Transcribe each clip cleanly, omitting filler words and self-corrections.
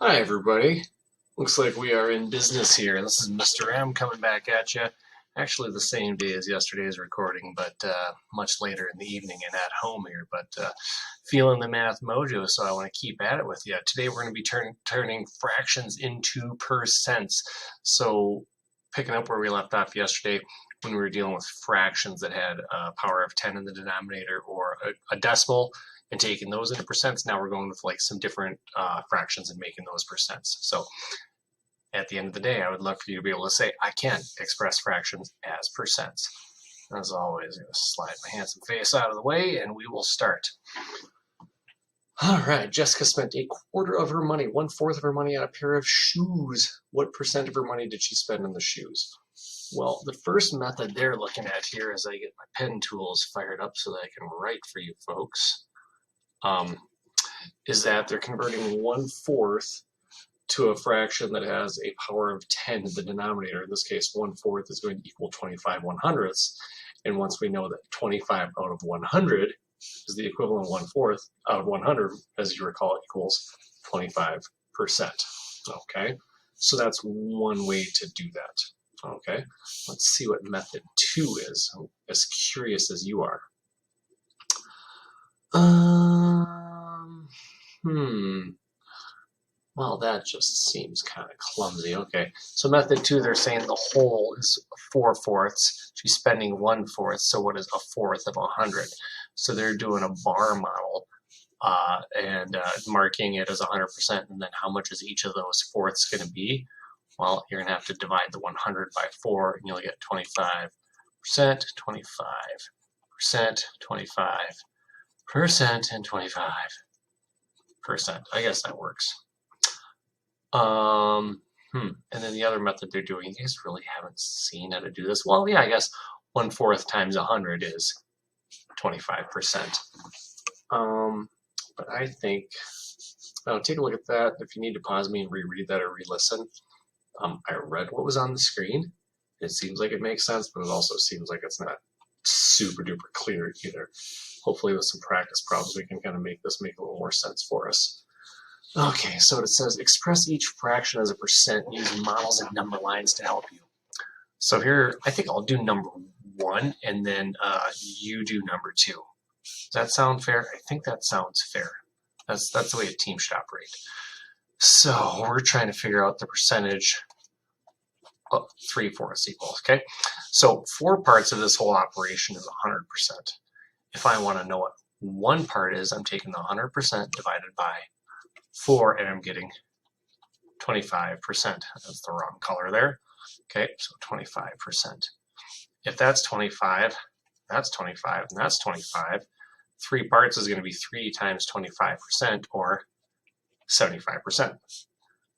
Hi everybody. Looks like we are in business here. This is Mr. M coming back at you. Actually the same day as yesterday's recording, but much later in the evening and at home here. But feeling the math mojo, so I want to keep at it with you. Today we're going to be turning fractions into percents. So picking up where we left off yesterday when we were dealing with fractions that had a power of 10 in the denominator or a decimal, and taking those into percents. Now we're going with like some different fractions and making those percents. So at the end of the day, I would love for you to be able to say, I can express fractions as percents. As always, I'm going to slide my handsome face out of the way and we will start. All right, Jessica spent a quarter of her money, 1/4 of her money on a pair of shoes. What percent of her money did she spend on the shoes? Well, the first method they're looking at here as I get my pen tools fired up so that I can write for you folks. Is that they're converting 1/4 to a fraction that has a power of 10 in the denominator. In this case, 1/4 is going to equal 25 1/100ths. And once we know that 25 out of 100 is the equivalent of 1/4 out of 100, as you recall, equals 25%. Okay, so that's one way to do that. Okay, let's see what method 2 is. I'm as curious as you are. Well, that just seems kind of clumsy. Okay, so method 2, they're saying the whole is 4/4. She's spending 1/4. So what is 1/4 of 100? So they're doing a bar model and marking it as 100%. And then how much is each of those fourths going to be? Well, you're going to have to divide the 100 by 4, and you'll get 25%, 25%, 25%, and 25%. I guess that works. And then the other method they're doing, you guys really haven't seen how to do this. Well, yeah, I guess 1/4 times 100 is 25%. But I think, take a look at that. If you need to pause me and reread that or re-listen, I read what was on the screen. It seems like it makes sense, but it also seems like it's not super duper clear either. Hopefully with some practice problems, we can kind of make this make a little more sense for us. Okay, so it says express each fraction as a percent using models and number lines to help you. So here, I think I'll do number 1 and then you do number 2. Does that sound fair? I think that sounds fair. That's the way a team should operate. So we're trying to figure out the percentage of 3/4 equals, okay? So 4 parts of this whole operation is 100%. If I want to know what 1 part is, I'm taking the 100% divided by 4, and I'm getting 25%. That's the wrong color there. Okay, so 25%. If that's 25, that's 25, and that's 25. 3 parts is going to be 3 times 25%, or 75%.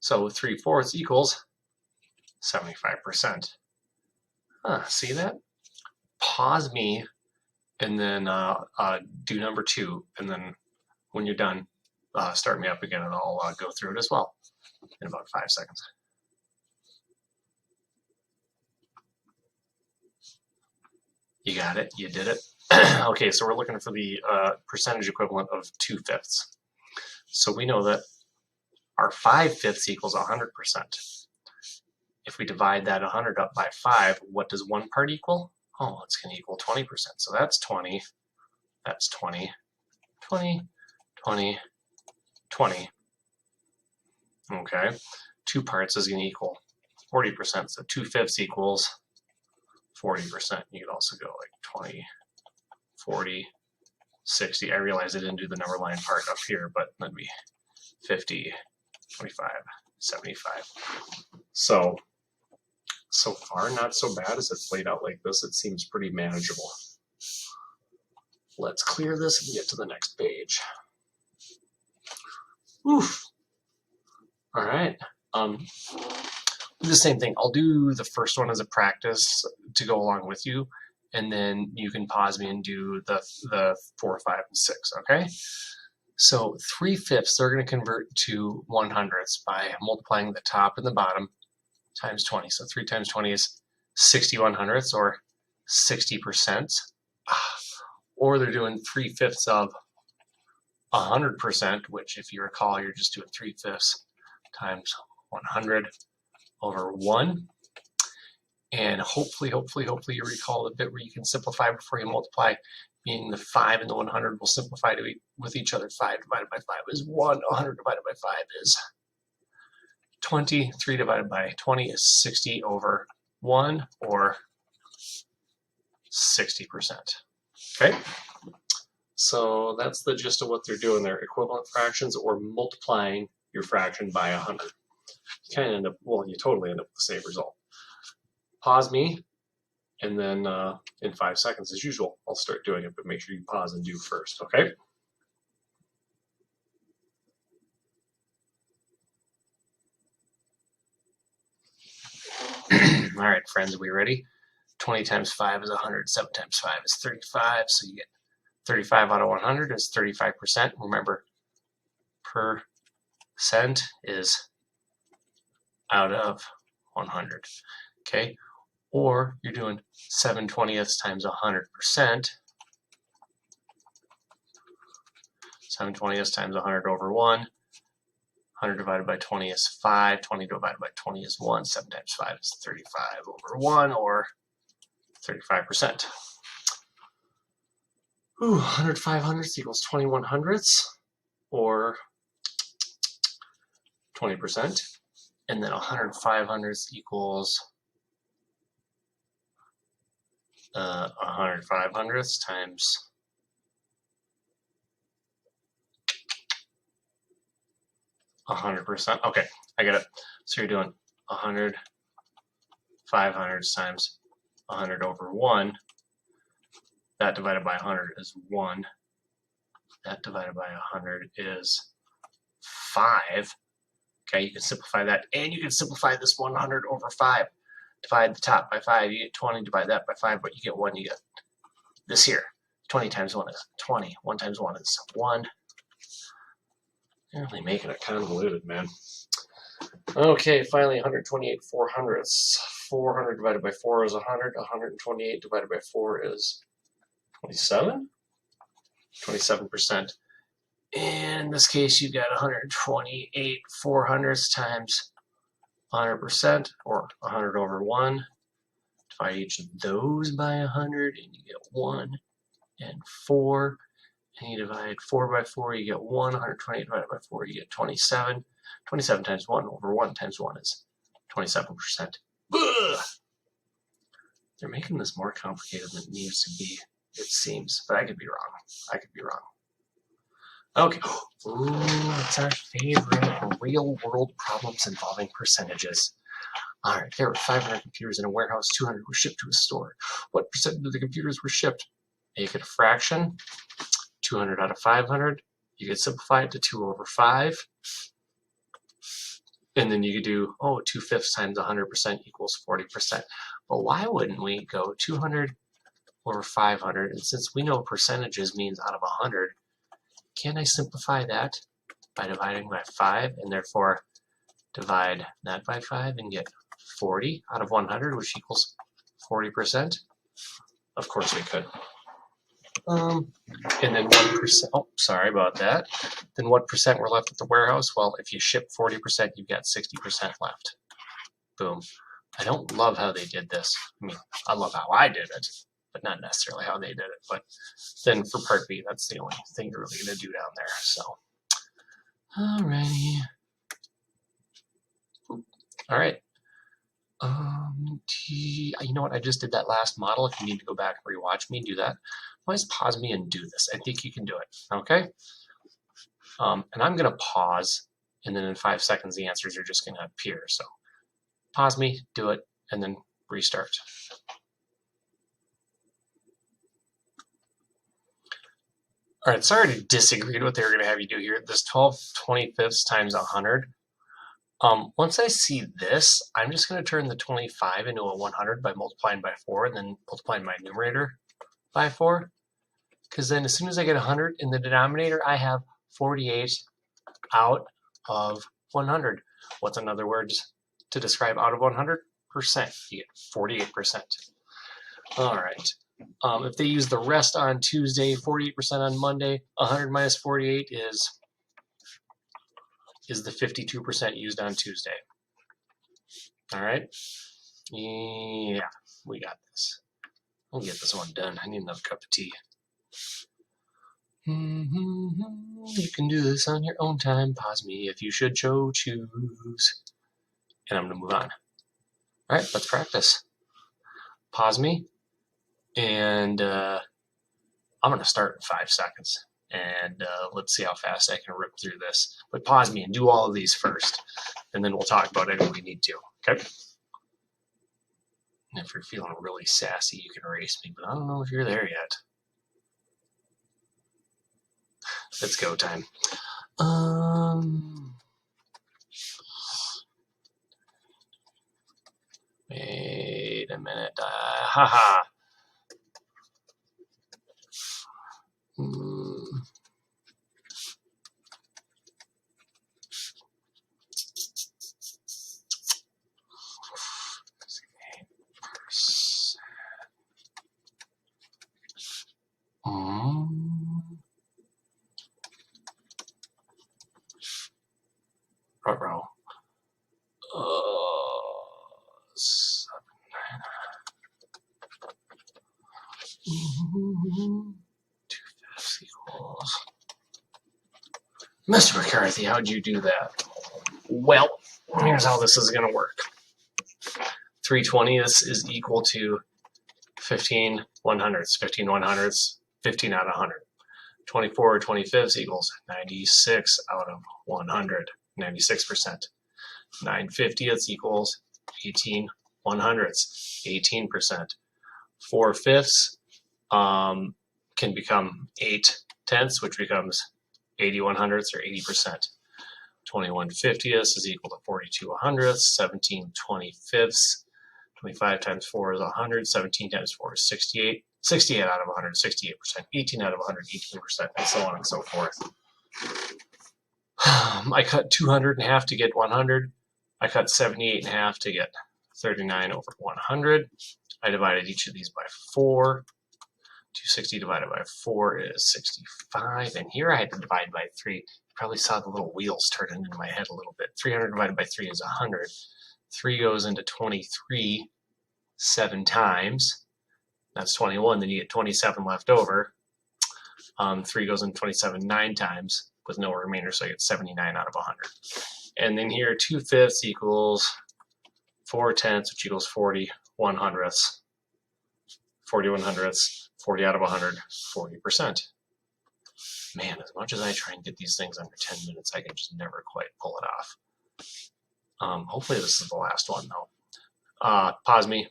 So 3/4 equals 75%. See that? Pause me, and then do number 2, and then when you're done, start me up again, and I'll go through it as well in about 5 seconds. You got it? You did it? Okay, so we're looking for the percentage equivalent of 2/5. So we know that our 5/5 equals 100%. If we divide that 100 up by 5, what does 1 part equal? Oh, it's going to equal 20%. So that's 20, that's 20, 20, 20, 20. Okay, 2 parts is going to equal 40%. So 2/5 equals 40%. You could also go like 20, 40, 60. I realize I didn't do the number line part up here, but that'd be 50, 25, 75. So far, not so bad as it's laid out like this. It seems pretty manageable. Let's clear this and get to the next page. Oof. All right. The same thing. I'll do the first one as a practice to go along with you, and then you can pause me and do the 4, 5, and 6. Okay. So 3/5 they're going to convert to 1/100ths by multiplying the top and the bottom times 20. So 3 times 20 is 60 1/100ths, or 60%. Or they're doing 3/5 of 100%, which if you recall, you're just doing 3/5 times 100 over 1. And hopefully you recall the bit where you can simplify before you multiply, meaning the 5 and the 100 will simplify with each other. 5 divided by 5 is 1. 100 divided by 5 is 20. 3 divided by 20 is 60 over 1, or 60%. Okay? So that's the gist of what they're doing there. Equivalent fractions, or multiplying your fraction by 100. You kind of end up, well, you totally end up with the same result. Pause me, and then in 5 seconds, as usual, I'll start doing it, but make sure you pause and do first, okay? All right, friends, are we ready? 20 times 5 is 100. 7 times 5 is 35, so you get 35 out of 100 is 35%. Remember, percent is out of 100, okay? Or you're doing 7/20 times 100%. 7/20 times 100 over 1. 100 divided by 20 is 5. 20 divided by 20 is 1. 7 times 5 is 35 over 1, or 35%. 100 500ths equals 21 hundredths, or 20%. And then 100 500ths equals 100 500ths times 100%. Okay, I get it. So you're doing 100 500ths times 100 over 1. That divided by 100 is 1. That divided by 100 is 5. Okay, you can simplify that, and you can simplify this 100 over 5. Divide the top by 5, you get 20. Divide that by 5, but you get 1, you get this here. 20 times 1 is 20. 1 times 1 is 1. You're really making it convoluted, man. Okay, finally, 128 400ths. 400 divided by 4 is 100. 128 divided by 4 is 27? 27%. In this case, you got 128 400ths times 100%, or 100 over 1. Divide each of those by 100, and you get 1 and 4. And you divide 4 by 4, you get 1. 128 divided by 4, you get 27. 27 times 1 over 1 times 1 is 27%. Ugh! They're making this more complicated than it needs to be, it seems. But I could be wrong. I could be wrong. Okay. Ooh, it's our favorite, real-world problems involving percentages. All right, there were 500 computers in a warehouse. 200 were shipped to a store. What percent of the computers were shipped? Make it a fraction. 200 out of 500. You could simplify it to 2 over 5. And then you could do, 2/5 times 100% equals 40%. But why wouldn't we go 200 over 500? And since we know percentages means out of 100, can I simplify that by dividing by 5, and therefore divide that by 5 and get 40 out of 100, which equals 40%? Of course we could. And then 1%, sorry about that. Then what percent were left at the warehouse? Well, if you ship 40%, you've got 60% left. Boom. I don't love how they did this. I mean, I love how I did it, but not necessarily how they did it. But then for part B, that's the only thing you're really going to do down there. So, alrighty. All right. You know what? I just did that last model. If you need to go back and rewatch me, do that. Always pause me and do this. I think you can do it. Okay? And I'm going to pause, and then in 5 seconds, the answers are just going to appear. So pause me, do it, and then restart. All right, so I already disagreed what they were going to have you do here. This 12/25 times 100. Once I see this, I'm just going to turn the 25 into a 100 by multiplying by 4 and then multiplying my numerator by 4. Because then as soon as I get 100 in the denominator, I have 48 out of 100. What's another word to describe out of 100? Percent. You get 48%. All right. If they use the rest on Tuesday, 48% on Monday, 100 minus 48 is is the 52% used on Tuesday? All right. Yeah, we got this. I'll get this one done. I need another cup of tea. You can do this on your own time. Pause me if you should so choose. And I'm going to move on. All right, let's practice. Pause me. And I'm going to start in 5 seconds. And let's see how fast I can rip through this. But pause me and do all of these first. And then we'll talk about it if we need to. Okay? And if you're feeling really sassy, you can erase me. But I don't know if you're there yet. It's go time. Wait a minute. Haha. Ruh-roh. 7, 9. 2 fifths equals. Mr. McCarthy, how'd you do that? Well, here's how this is going to work. 3/20 is equal to 15 100ths. 15 100ths, 15 out of 100. 24 25ths equals 96 out of 100. 96%. 9 50ths equals 18 100ths. 18%. 4 fifths can become 8 tenths, which becomes 80 100ths or 80%. 21 50ths is equal to 42 100ths. 17 25ths. 25 times 4 is 100. 17 times 4 is 68. 68 out of 100, 68%. 18 out of 100, 18%, and so on and so forth. I cut 200 in half to get 100. I cut 78 in half to get 39 over 100. I divided each of these by 4. 260 divided by 4 is 65. And here I had to divide by 3. You probably saw the little wheels turning in my head a little bit. 300 divided by 3 is 100. 3 goes into 23 7 times. That's 21. Then you get 27 left over. 3 goes into 27 9 times with no remainder, so I get 79 out of 100. And then here, 2 fifths equals 4 tenths, which equals 40 100ths. 40 100ths, 40 out of 100, 40%. Man, as much as I try and get these things under 10 minutes, I can just never quite pull it off. Hopefully this is the last one, though. Pause me.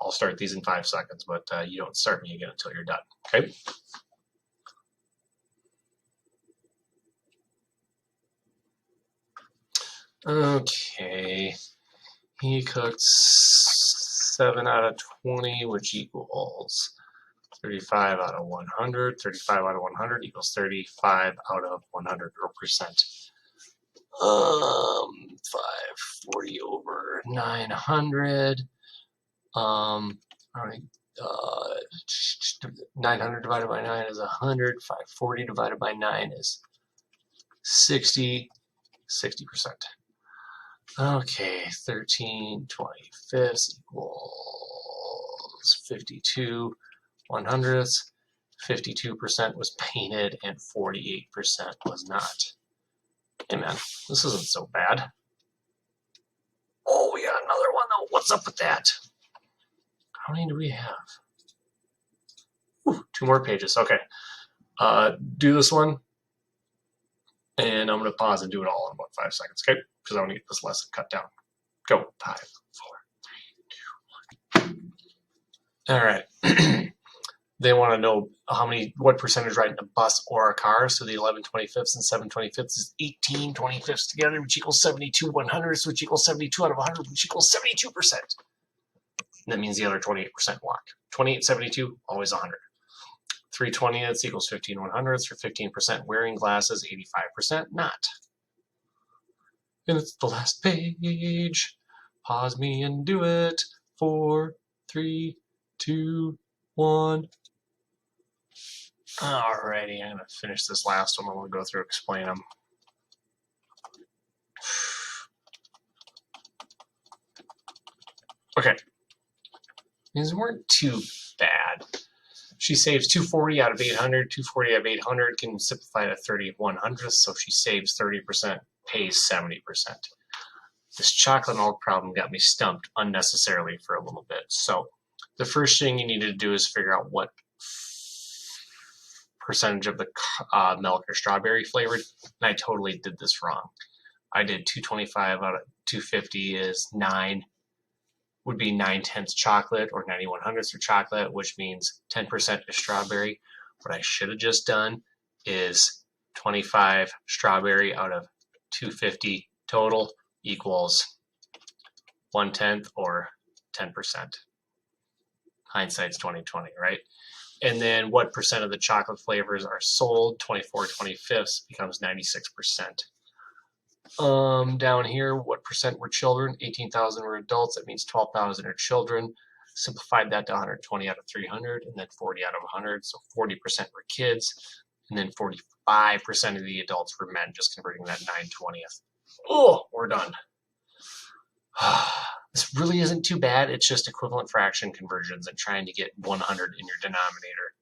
I'll start these in 5 seconds, but you don't start me again until you're done, okay? Okay. He cooked 7 out of 20, which equals 35 out of 100. 35 out of 100 equals 35 out of 100 or percent. 540 over 900. 900 divided by 9 is 100. 540 divided by 9 is 60. 60%. Okay, 13 25ths equals 52 100ths. 52% was painted and 48% was not. Hey man, this isn't so bad. Oh, we got another one though. What's up with that? How many do we have? Ooh, 2 more pages. Okay. Do this one. And I'm going to pause and do it all in about 5 seconds, okay? Because I want to get this lesson cut down. Go. 5, 4, 3, 2, 1. All right. They want to know what percentage ride in a bus or a car. So the 11 25ths and 7 25ths is 18 25ths together, which equals 72 100ths, which equals 72 out of 100, which equals 72%. And that means the other 28% walk. 28 72, always 100. 3 20ths equals 15 100ths for 15% wearing glasses, 85% not. And it's the last page. Pause me and do it. 4, 3, 2, 1. Alrighty, I'm going to finish this last one. I'm going to go through and explain them. Okay, these weren't too bad. She saves 240 out of 800. 240 out of 800 can simplify to 30/100th, so she saves 30%, pays 70%. This chocolate milk problem got me stumped unnecessarily for a little bit. So the first thing you need to do is figure out what percentage of the milk are strawberry flavored, and I totally did this wrong. I did 225 out of 250 is 9, would be 9/10 chocolate or 91/100ths for chocolate, which means 10% is strawberry. What I should have just done is 25 strawberry out of 250 total equals 1/10 or 10%. Hindsight's 20/20, right? And then what percent of the chocolate flavors are sold? 24/25 becomes 96%. Down here, what percent were children? 18,000 were adults. That means 12,000 are children. Simplified that to 120 out of 300, and then 40 out of 100. So 40% were kids, and then 45% of the adults were men, just converting that 9/20th. Oh, we're done. This really isn't too bad. It's just equivalent fraction conversions and trying to get 100 in your denominator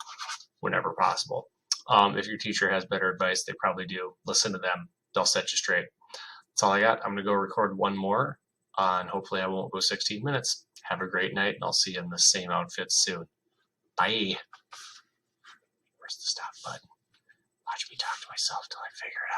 whenever possible. If your teacher has better advice, they probably do. Listen to them. They'll set you straight. That's all I got. I'm going to go record one more, and hopefully I won't go 16 minutes. Have a great night, and I'll see you in the same outfit soon. Bye. Where's the stop button? Watch me talk to myself till I figure it out.